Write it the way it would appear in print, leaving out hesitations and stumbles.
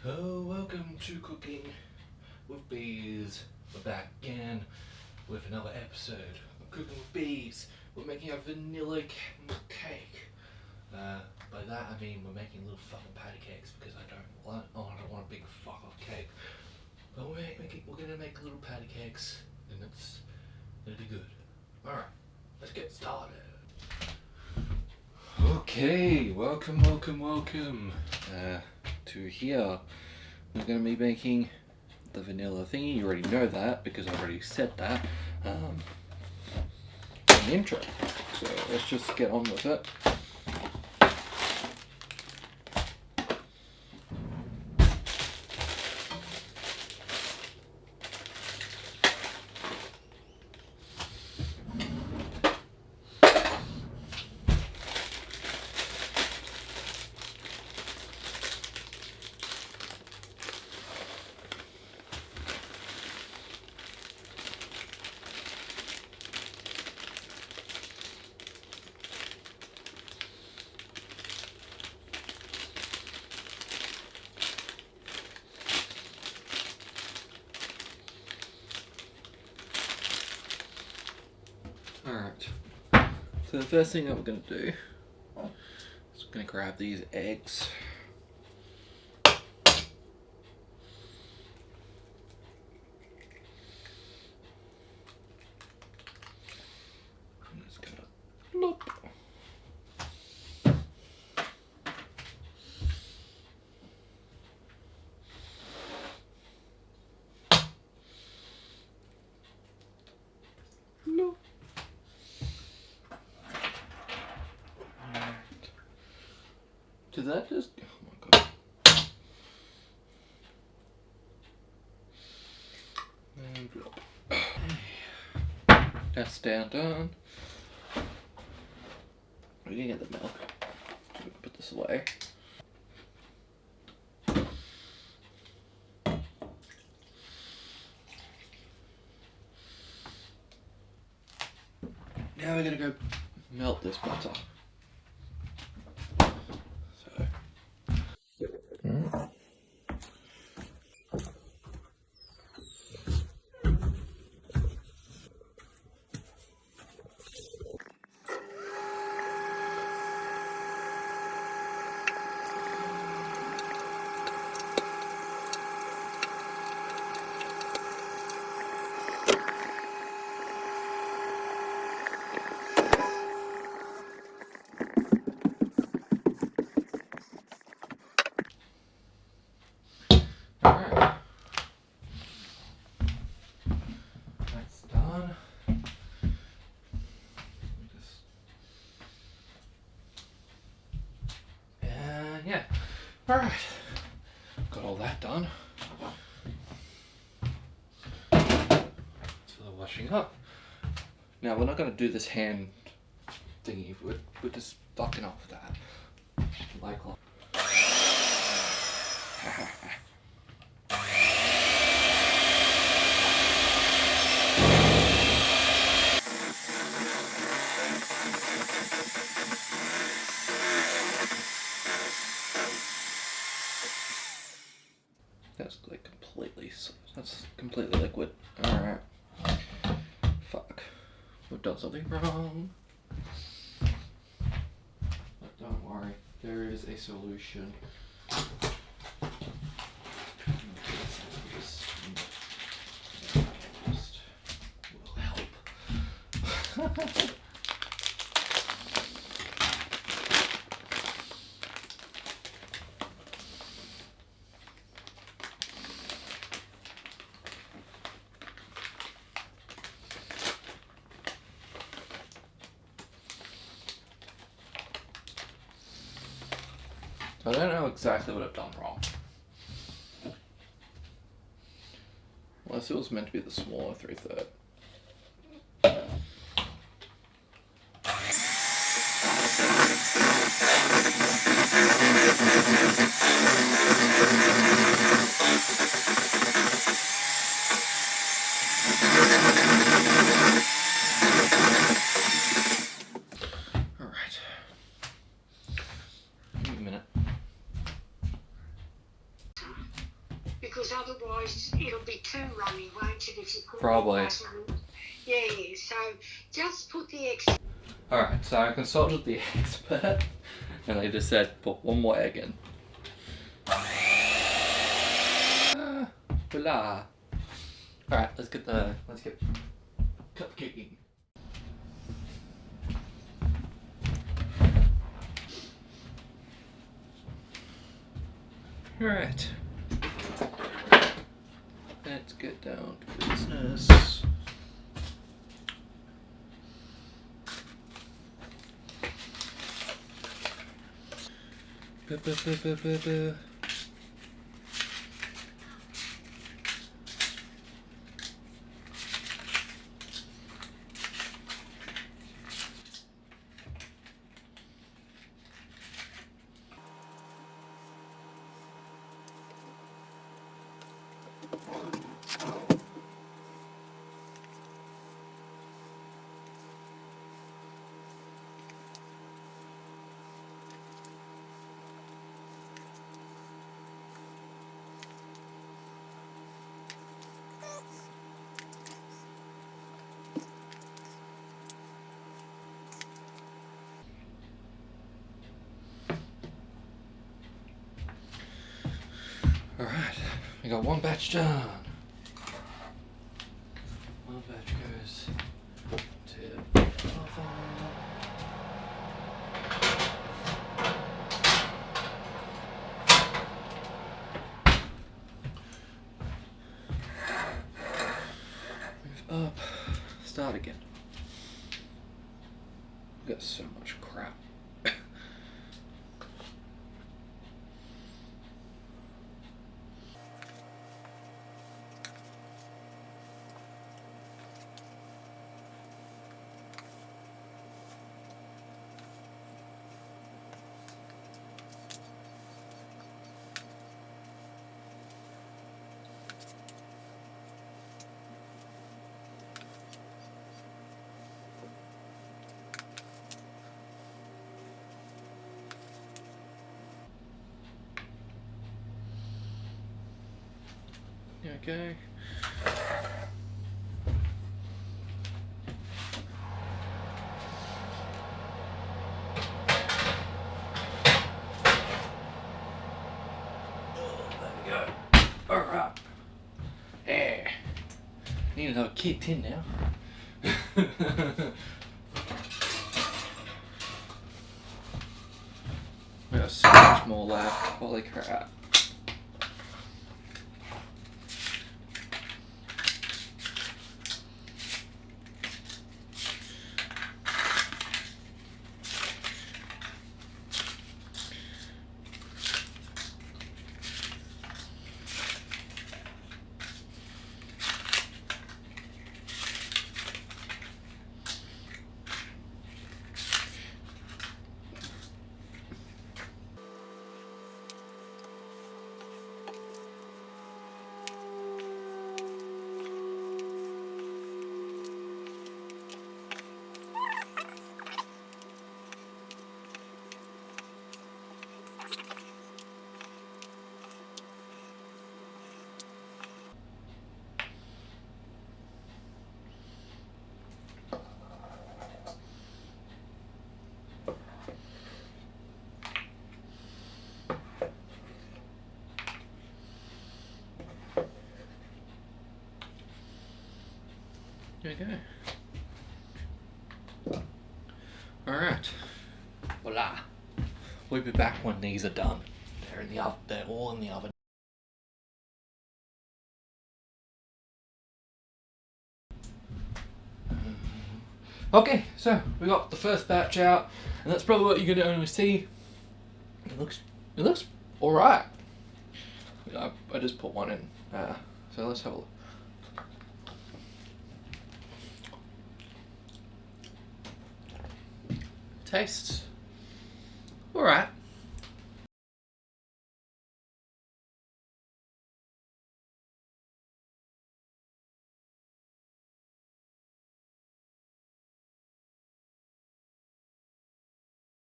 Oh, welcome to Cooking with Beez. We're back again with another episode of Cooking with Beez. We're making a vanilla cake. By that I mean we're making little fucking patty cakes because I don't want a big fuck off cake. But we're gonna make little patty cakes and it's gonna be good. Alright, let's get started. Okay, welcome to here. We're going to be making the vanilla thingy. You already know that because I already said that in the intro. So let's just get on with it. Alright, so the first thing that we're going to do is we're going to grab these eggs. I'm just going to look. No. Did that just... oh my god. And drop. That's done. We're gonna get the milk. So we can put this away. Now we're gonna go melt this butter. So. Alright. That's done. And yeah. Alright. Got all that done. That's for the washing up. Now we're not gonna do this hand thingy, we're just fucking off that. Like that's completely liquid. Alright. Fuck. We've done something wrong. But don't worry, there is a solution. Just will help. I don't know exactly what I've done wrong. Unless it was meant to be the smaller 3/3. Alright. Give me a minute. because otherwise it'll be too runny, won't it, if you put Probably. Yeah, so just put the extra. Alright, so I consulted the expert and they just said put one more egg in. Voila. Alright, let's get cut kicking. Alright. Let's get down to business. Alright, we got one batch done. One batch goes to the oven. Move up, start again. We've got so much crap. Okay. Alright. Yeah. Need another kicked in now. We got so much more left. Holy crap. Okay. Alright. Voila. We'll be back when these are done. They're in the oven. They're all in the oven. Okay, so we got the first batch out, and that's probably what you're gonna only see. It looks alright. I just put one in. So let's have a look. Tastes alright.